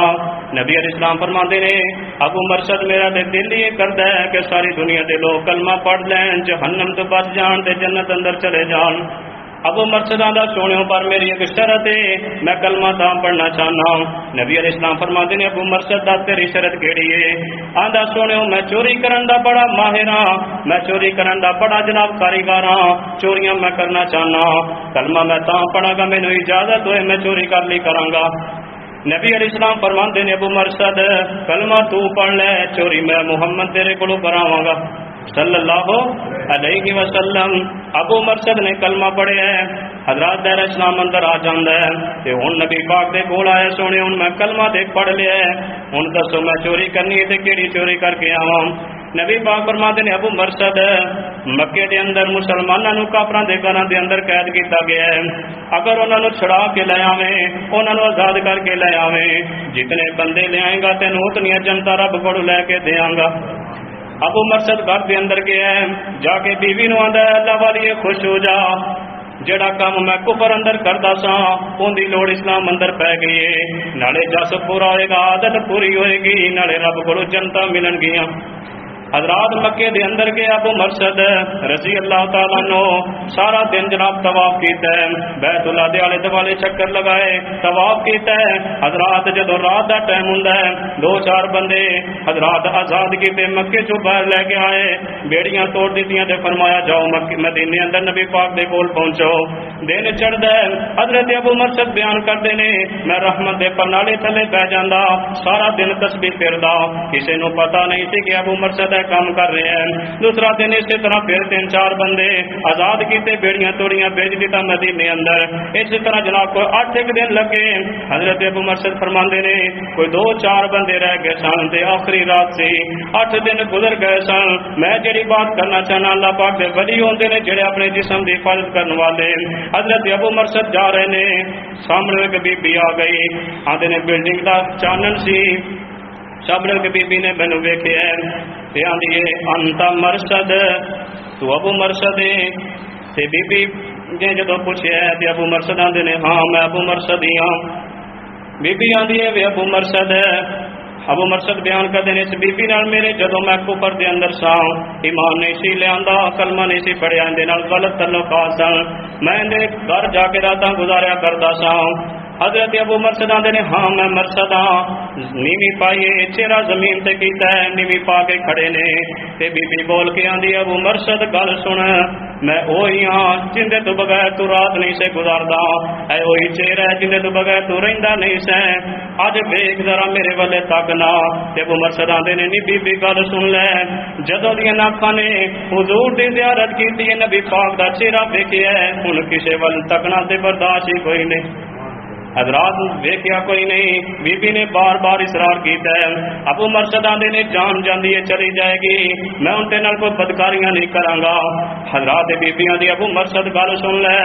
نبی علیہ السلام فرماتے ہیں ابو مرثد میرا دل یہ کرتا ہے کہ ساری دنیا دے لوگ کلمہ پڑھ لین، جہنم تو بچ جان تے جنت اندر چلے جان۔ ابو مرثد آدھا سونے پر میری ایک شرط ہے، میں کلمہ تاں پڑھنا چاہنا ہوں۔ نبی علیہ السلام فرماتے ہیں ابو مرثد دا تیری شرط کیڑی ہے؟ آدھا سونے میں چوری کرن دا بڑا ماہر ہاں، میں چوری کرن دا بڑا جناب کاریگر ہاں، چوریاں میں کرنا چاہنا، کلمہ میں تاں پڑھا گا مینوں اجازت ہوئے میں چوری کر لی کراں گا۔ نبی علیہ السلام فرماتے ہیں ابو مرثد کلمہ تو پڑھ لے، چوری میں محمد تیرے کولوں کراواں گا صلی اللہ علیہ وسلم۔ ابو مرثد نے کلمہ پڑھے ہے، حضرات دائرہ اسلام اندر آ جاندا ہے تے ہن نبی پاک دے کول آیا سونے ہن میں کلمہ دیکھ پڑھ لیا ہے، ہن دسو میں چوری کرنی ہے تے کیڑی چوری کر کے آواں؟ نبی پاک فرماتے ہیں ابو مرثد مکے دے اندر مسلماناں نو کافراں دے گھراں دے اندر قید کیتا گیا ہے، اگر انہاں نو چھڑا کے لے آویں، انہاں نو آزاد کر کے لے آویں، جتنے بندے لے آئیں گا تینوں اتنی جنتا رب کول لے کے دیاں گا۔ ابو مرثد گھر دے اندر گیا ہے، جا کے بیوی نو آندا ہے اللہ والی خوش ہو جا، جڑا کام میں کفر اندر کردا سا اون دی لوڑ اسلام اندر پی گئی ہے، نالے جس پورا ہوئے گا، عادت پوری ہوئے گی، نالے رب کولوں جنتا ملن گیاں۔ حضرات مکے دے اندر کے ابو مرشد رضی اللہ تعالیٰ عنہ سارا دن جناب طواف کیتا ہے، بیت اللہ دے آلے دوالے چکر لگائے، طواف کیتا ہے۔ حضرات جدو رات دا ٹائم ہوندا ہے، 2-4 بندے حضرات آزاد کیتے مکے چوں باہر لے کے آئے، بیڑیاں توڑ دیتیاں تے فرمایا جاؤ مدینے اندر نبی پاک دے کول پہنچو۔ دن چڑھدا ہے، حضرت ابو مرشد بیان کردے نے میں رحمت دے پرنالے تھلے بہ جاندا، سارا دن تسبیح پھردا، کسے نو پتہ نہیں سی کہ ابو مرشد کام کر رہے ہیں۔ دوسرا دن اسی طرح پھر 3-4 بندے آزاد کیتے، بیڑیاں توڑیاں بھیج دیتا مدینے اندر۔ اسی طرح جناب کوئی 8 دن لگے، حضرت ابو مرشد فرماندے نے کوئی 2-4 بندے رہ گئے سن تے آخری رات سے 8 دن گزر گئے سن۔ میں جڑی بات کرنا چاہنا، اللہ پاک دے ولی ہوندے نے جڑے اپنے جسم دی حفاظت کرنے والے۔ حضرت ابو مرشد جا رہے نے، سامنے ایک بی بی آ گئی، آندے نے بلڈنگ دا چانن سی، سامنے ایک بی بی نے مینوں ویکھیا تے آندی ہے انتا مرشد، تو ابو مرشد ہے؟ تے بی بی نے جدوں پوچھیا تے ابو مرشد آندے نے ہاں میں ابو مرشد ہی ہاں۔ بی بی آندی ہے وے ابو مرشد ہے۔ ابو مرشد بیان کرتے ہیں اس بی بی نال میرے جدوں میں کفر دے اندر سا، ایمان نہیں سی لیاندا، کلمہ نہیں سی پڑھیا، اندے نال غلط تعلقات سن، میں اندے گھر جا کے راتاں گزاریا کردا سا۔ حضرت ابو مرشد آندے نے ہاں میں مرشد ہاں، نیوی پائیے چہرہ زمین تے کیتا ہے، نیوی پا کے کھڑے نے تے بی بی بول کے آندی ابو مرشد گل سن، میں وہی ہاں جندے تو بغیر تو رات نہیں سے گزاردا، اے وہی چہرہ ہے جندے تو بغیر تو رہندا نہیں سے، اج ویکھ ذرا میرے والے تک نا۔ تے ابو مرشد آندے نے نہیں بی بی گل سن لے، جدوں دیاں اکھاں نے حضور دی زیارت کیتی ہے، نبی پاک دا چہرہ ویکھیا ہے، ہن کسے ول تکنا تے برداشت ہی کوئی نہیں۔ حضرات ویکھیا کوئی نہیں، بی بی نے بار بار اصرار کیتا ہے۔ ابو مرشد آندے نے جان جاندی ہے چلی جائے گی، میں ان تے نال کوئی بدکاریاں نہیں کراں گا۔ حضرات بیبیاں دی ابو مرشد گل سن لے،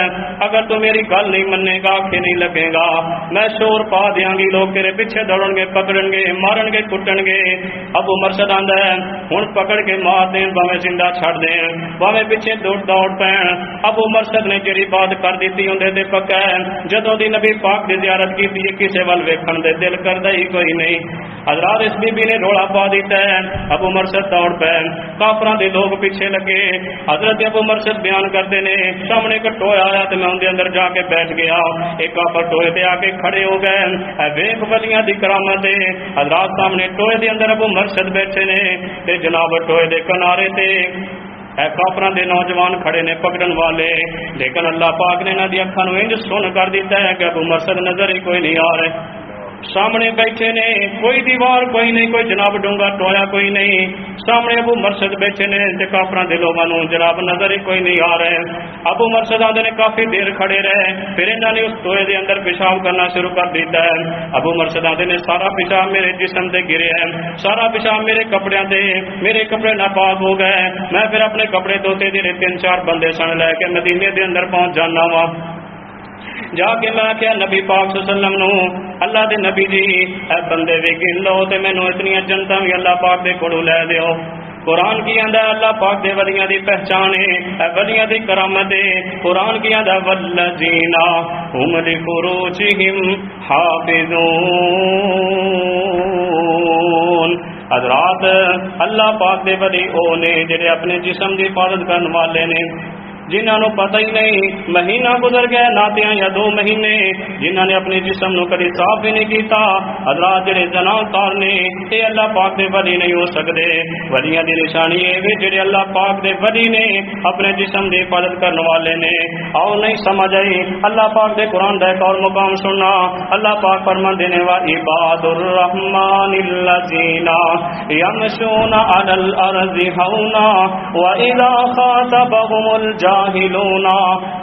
اگر تو میری گل نہیں منے گا، آکھے نہیں لگے گا، میں شور پا دیاں گی، لوگ تیرے پیچھے دوڑن گے، پکڑن گے، مارن گے، کٹن گے۔ ابو مرشد آندا ہے ہن پکڑ کے مار دین، باویں زندہ چھڑ دین، باویں پیچھے دوڑ پین۔ ابو مرشد نے جڑی بات کر دیتی اندے تے پکا ہے، جدوں دی نبی پاک دی زیارت کی تھی کسے ول ویکھن دے دل کردا ہی کوئی نہیں۔ حضرات اس بی بی نے روڑا پا دیتا ہے، ابو مرشد دوڑ پے، کافراں دے لوگ پیچھے لگے۔ حضرت ابو مرشد بیان کرتے نے سامنے ایک ٹویا آیا تے میں اندے اندر جا کے بیٹھ گیا، ایک کافر ٹوئے تے آ کے کھڑے ہو گئے، اے ویکھ ولیاں دی کرامت ہے۔ حضرات سامنے ٹوئے دے اندر ابو مرشد بیٹھے نے تے جناب ٹوئے دے کنارے تے اے کافراں دے نوجوان کھڑے نے پکڑن والے، لیکن اللہ پاک نے انہاں دی اکھاں نوں انج سن کر دیتا ہے کہ ابو مرشد نظر ہی کوئی نہیں آ رہے۔ سامنے بیٹھے نے، کوئی دیوار کوئی نہیں، کوئی جناب ڈونگا ٹویا کوئی نہیں، سامنے ابو مرشد بیٹھے نے تے کافراں دے لوگاں نوں جناب نظر ہی کوئی نہیں آ رہے۔ ابو مرشد آندے نے کافی دیر کھڑے رہے، پھر انہاں نے اس ٹوئے دے اندر پیشاب کرنا شروع کر دیتا ہے۔ ابو مرشد آندے نے سارا پیشاب میرے جسم تے گرے ہے، سارا پیشاب میرے کپڑیاں تے، میرے کپڑے ناپاک ہو گئے۔ میں پھر اپنے کپڑے دھوتے جڑے 3-4 بندے سن لے کے مدینے دے اندر پہنچ جانا وا۔ جا کے میں کیا نبی پاک صلی اللہ علیہ وسلم نو اللہ دے نبی جی اے بندے وی گن لو تے مینوں اتنی جنتاں وی اللہ پاک دے کولوں لے دیو۔ قرآن کی آندا اللہ پاک دے ولیاں دی پہچان ہے، ولیاں دی کرامت ہے۔ قرآن کی آندا والذین هم لفروجہم حافظون۔ حضرات اللہ پاک دے ولی او نے جڑے اپنے جسم دی حفاظت کرن والے نے، جنہاں نو پتہ ہی نہیں مہینہ گزر گیا ناتیاں یا 2 مہینے، جنہاں نے اپنے جسم نو کبھی صاف بھی نہیں کیتا۔ حضرات جڑے زناکار نے اے اللہ پاک دے ولی نہیں ہو سکدے۔ ولیاں دی نشانی اے وی جڑے اللہ پاک دے ولی نے، اپنے جسم دی حفاظت کرنے والے نے۔ آؤ نہیں سمجھ آئی اللہ پاک دے قرآن دا ایک اور مقام سننا۔ اللہ پاک فرماندے نے وعباد الرحمن الذین یمشون علی الارض ہونا واذا خاطبهم الجاهلون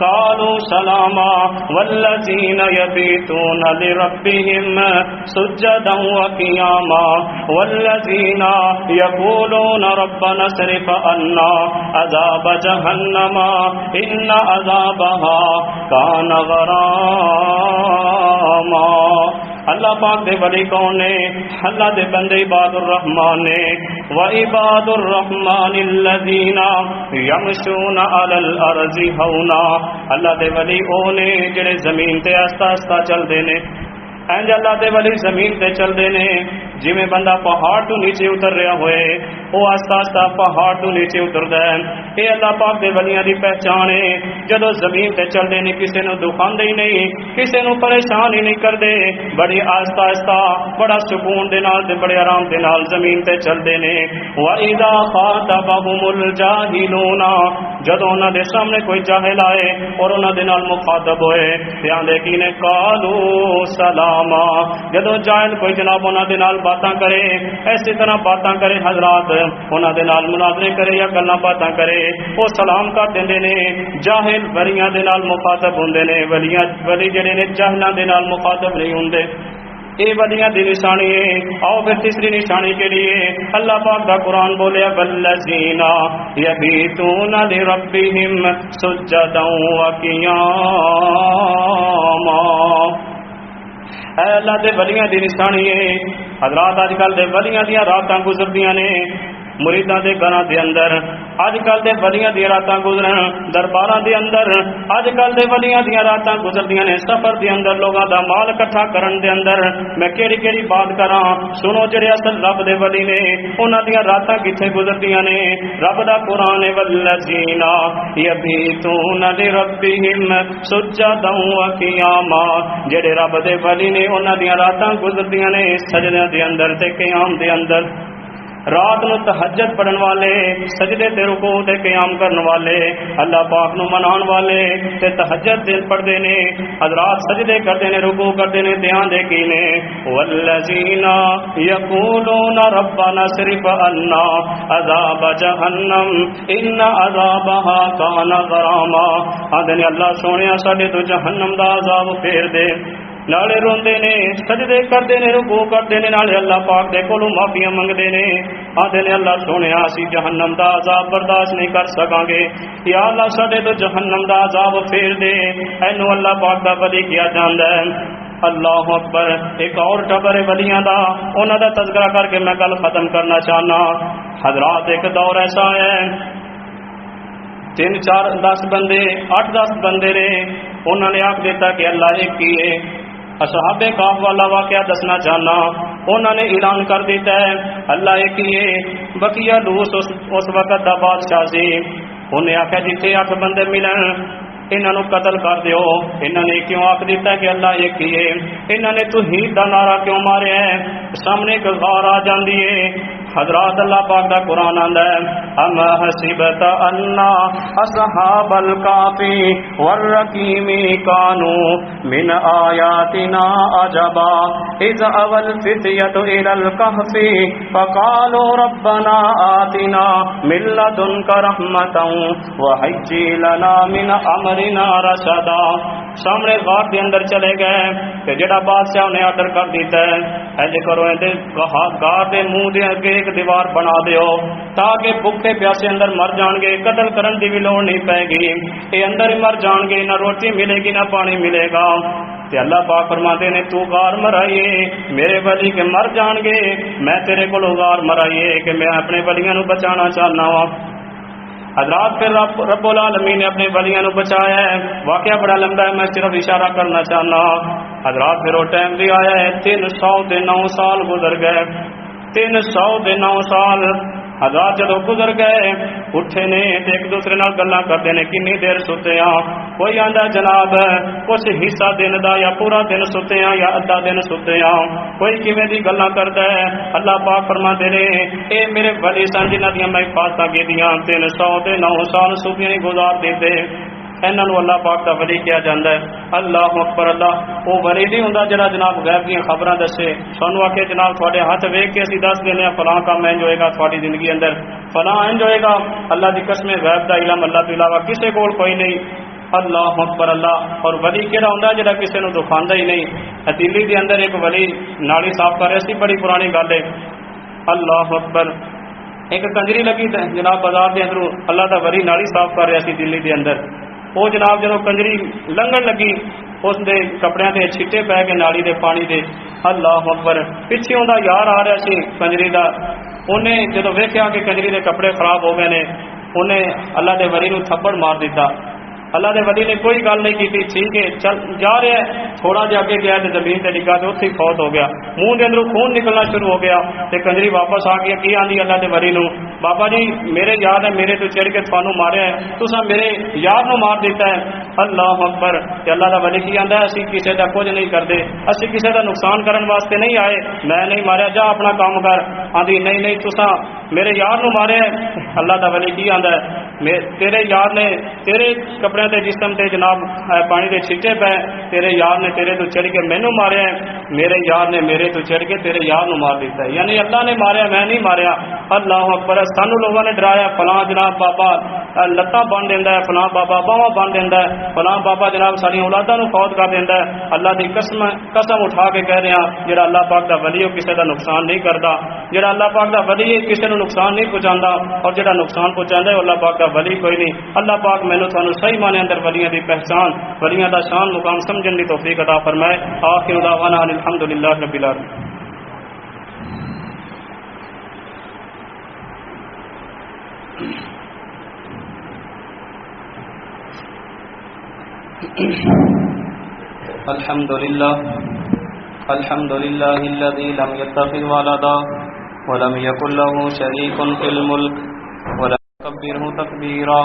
قالوا سلاما والذين يبيتون لربهم سجدا وقياما والذين يقولون ربنا اصرف عنا عذاب جهنم ان عذابها كان غراما۔ اللہ پاک دے ولی کون نے؟ اللہ دے بندے عباد الرحمن نے۔ وعباد الرحمن الذین یمشون علی الارض ہونا۔ اللہ دے ولی او نے جڑے زمین تے آہستہ آہستہ چلدے نے، انج اللہ دے ولی زمین تے چلدے نے، جویں بندہ پہاڑ تو نیچے اتر رہا ہوئے وہ آہستہ آہستہ پہاڑ تو نیچے اتردا ہے. یہ اللہ پاک دے ولیاں دی پہچان ہے. جدوں زمین تے چلدے نے کسے نوں دکھاندے ہی نہیں, کسے نوں پریشان ہی نہیں کردے, بڑی آہستہ آہستہ بڑا سکون دے نال تے بڑے آرام دے نال زمین تے چلدے نے. وَإِذَا خَاطَبَهُمُ الْجَاهِلُونَ جدوں انہاں دے سامنے کوئی جاہل آئے اور انہاں دے نال مخاطب ہوئے تے آندے کی نے قالوا سلاما, جدوں جاہل کوئی جناب انہاں دے نال باتاں کرے ایسی طرح باتاں کرے حضرات انہاں دے نال مناظرے کرے یا گلاں باتاں کرے وہ سلام کر دیندے نے. جاہل ولیاں دے نال مخاطب ہوندے نے, ولی جڑے نے جاہلاں دے نال مخاطب نہیں ہوندے. یہ ولیاں دی نشانی ہے. آؤ پھر تیسری نشانی کے لیے اللہ پاک دا قرآن بولے والذین یبیتون لربہم سجدا وقیاما. اے اللہ دے ولیاں دی نشانی ہے. حضرات اج کل دے ولیاں دیاں راتاں گزردیاں نے مریداں دے گھراں دے اندر, اج کل دے ولیاں دی راتاں گزرن درباراں دے اندر, اج کل دے ولیاں دی راتاں گزردیاں نے سفر دے اندر لوگاں دا مال اکٹھا کرن دے اندر. میں کیڑی کیڑی بات کراں سنو, جڑے اصل رب دے ولی نے انہاں دی راتاں کتھے گزردیاں نے. رب دا قرآن والذین یبیتون لربہم سجدا وقیاما, جڑے رب دے ولی نے انہاں دی راتاں گزردیاں نے سجدے دے اندر تے قیام دے اندر. رات نو تہجد پڑھن والے, سجدے تے رکوع تے قیام کرن والے, اللہ پاک نو منان والے تے تہجد دن پڑھدے نے حضرات, سجدے کردے نے رکوع کردے نے. دھیان دے کی نے والذین یقولون ربنا اصرف عنا عذاب جہنم ان عذابها کان غراما. آندے نے اللہ سونیا ساڈے تو جہنم دا عذاب پھیر دے. نالے روندے نے, سجدے کردے نے, رکوع کردے نے, نالے اللہ پاک دے کولوں معافیاں منگدے نے. آندے نے اللہ سونیا اسی جہنم دا عذاب برداشت نہیں کر سکاں گے, یا اللہ ساڈے تو جہنم دا عذاب پھیر دے. اینو اللہ پاک دا ولی کیا جاندا ہے. اللہ اکبر. ایک اور ٹبر ولیاں دا, انہاں دا تذکرہ کر کے میں گل ختم کرنا چاہنا. حضرات ایک دور ایسا ہے 3 4 10 بندے 8 10 بندے نے, انہوں نے آکھ دیتا کہ اللہ ایک ہی ہے. اصحاب کہف والا واقعہ دسنا چاہنا. انہوں نے اعلان کر دیتا ہے اللہ ایک ہی ہے. بقیہ لوس اس وقت دا بادشاہ سی, انہیں آخیا جتنے 8 بندے ملن انہوں نے قتل کر دیو. انہوں نے کیوں آکھ دیتا ہے کہ اللہ ایک ہی ہے؟ انہوں نے توحید دا نعرہ کیوں مارے ہے؟ سامنے ایک غار آ جاندی ہے. حضرات اللہ پاک دا قرآن آندا ہے ام حسبت ان اصحاب الکهف والرقیم كانوا من آیاتنا عجبا اذ اول فتیۃ الى الكهف فقالوا ربنا آتنا من لدنك رحمتا وهيئ لنا من امرنا رشدا. سامنے غار دے اندر چلے گئے کہ جڑا بادشاہ نے آرڈر کر دیتا ہے ایسے کرو غار دے منہ دے اگے ایک دیوار بنا دیو تاکہ بھوکے پیاسے اندر مر جان گے, قتل کرن دی بھی لوڑ نہیں پائے گی, یہ اندر ہی مر جان گے, نہ روٹی ملے گی نہ پانی ملے گا. تے اللہ پاک فرماتے نے تو غار مرائیے میرے ولی کے مر جان گے, میں تیرے کو غار مرائیے کہ میں اپنے ولیاں نو بچانا چاہنا ہوں. حضرات پھر رب العالمین نے اپنے ولیاں نو بچایا ہے. واقعہ بڑا لمبا ہے, میں صرف اشارہ کرنا چاہنا. حضرات پھر وہ ٹائم بھی آیا ہے 309 سال گزر گئے. 309 سال حضرات جدو گزر گئے اٹھے نے ایک دوسرے نال گلاں کرتے ہیں کنی دیر ستے ہاں. کوئی آندا جناب کچھ حصہ دن دا یا پورا دن ستے ہاں یا ادھا دن ستے ہاں. کوئی کیویں دی گلاں کردا ہے. اللہ پاک فرماتے نے اے میرے ولی سن جنہاں دیاں میں حفاظتاں کیتیاں 309 سال سوتیاں نہیں گزار دیتے. انہاں نوں اللہ پاک دا ولی کیا جاندا ہے. اللہ اکبر. اللہ وہ ولی نہیں ہوندا جڑا جناب غیب دیاں خبراں دسے سانوں آکھے جناب تواڈے ہاتھ ویکھ کے اسی دس دینے فلاں کام انج ہوئے گا تواڈی زندگی اندر, فلاں انج ہوئے گا. اللہ دی قسم غیب دا علم اللہ تو علاوہ کسے کول کوئی نہیں. اللہ اکبر. اللہ اور ولی کیڑا ہوندا جڑا کسے نوں دکھاندا ہی نہیں. دلی دے اندر ایک ولی نالی صاف کر رہا سی, بڑی پرانی گل ہے. اللہ اکبر. ایک کنجری لگی جناب بازار دے اندروں اللہ دا ولی نالی صاف کر رہا سی دلی دے اندر. وہ جناب جدوں کنجری لنگن لگی اس دے کپڑیاں تے چھٹے پے گئے نالی دے پانی دے. اللہ اکبر. پیچھے اوندا یار آ رہا سی کنجری دا, انہیں جدوں ویکھیا کہ کنجری دے کپڑے خراب ہو گئے نے انہیں اللہ دے ولی نوں تھپڑ مار دیتا. اللہ دے ولی نے کوئی گل نہیں کی، ٹھیک ہے چل جا رہا ہے، تھوڑا جا کے گیا تے زمین تے ڈگا تے اوتھے ہی فوت ہو گیا، منہ دے اندروں خون نکلنا شروع ہو گیا تے کنجری واپس آ گیا، کی آندی اللہ دے ولی نو بابا جی میرے یار نے میرے تو چڑھ کے تھانوں ماریا ہے، تساں میرے یار نو مار دیتا ہے۔ اللہ اکبر۔ تے اللہ دا ولی کی آندا ہے اسی کسے دا کچھ نہیں کردے، اسی کسے دا نقصان کرن واسطے نہیں آئے، میں نہیں ماریا، جا اپنا کام کر۔ آندی نہیں نہیں تساں میرے یار نو ماریا ہے۔ اللہ دا ولی کی آندا ہے تیرے یار نے تیرے کپڑے تے جسم تے جناب پانی دے چھٹے پے، تیرے یار نے تیرے تو چڑھ کے مینوں ماریا ہے، میرے یار نے میرے تو چڑھ کے تیرے یار نو مار دیتا ہے، یعنی اللہ نے ماریا میں نہیں ماریا۔ اللہ اکبر۔ سانو لوگوں نے ڈرایا فلاں جناب بابا لتاں بن دیندا ہے، فلاں بابا باواں بن دیندا ہے، فلاں بابا جناب ساری اولاداں نو فوت کر دیندا ہے۔ اللہ دی قسم اٹھا کے کہہ رہے ہیں جڑا اللہ پاک دا ولی ہے کسے دا نقصان نہیں کردا، جڑا اللہ پاک دا ولی ہے کسے نو نقصان نہیں پہنچاندا، اور جڑا نقصان پہنچاندا ہے اللہ پاک دا ولی کوئی نہیں۔ اللہ پاک مینوں تھانوں صحیح معنی اندر ولیاں دی پہچان، ولیاں دا شان مقام سمجھن دی توفیق عطا فرمائے۔ آخر دعوانا الحمدللہ رب العالمین۔ الحمدللہ الذی لم يتخذ ولدا ولم يكن له شریک فی الملک ولم يكبره تکبیرا۔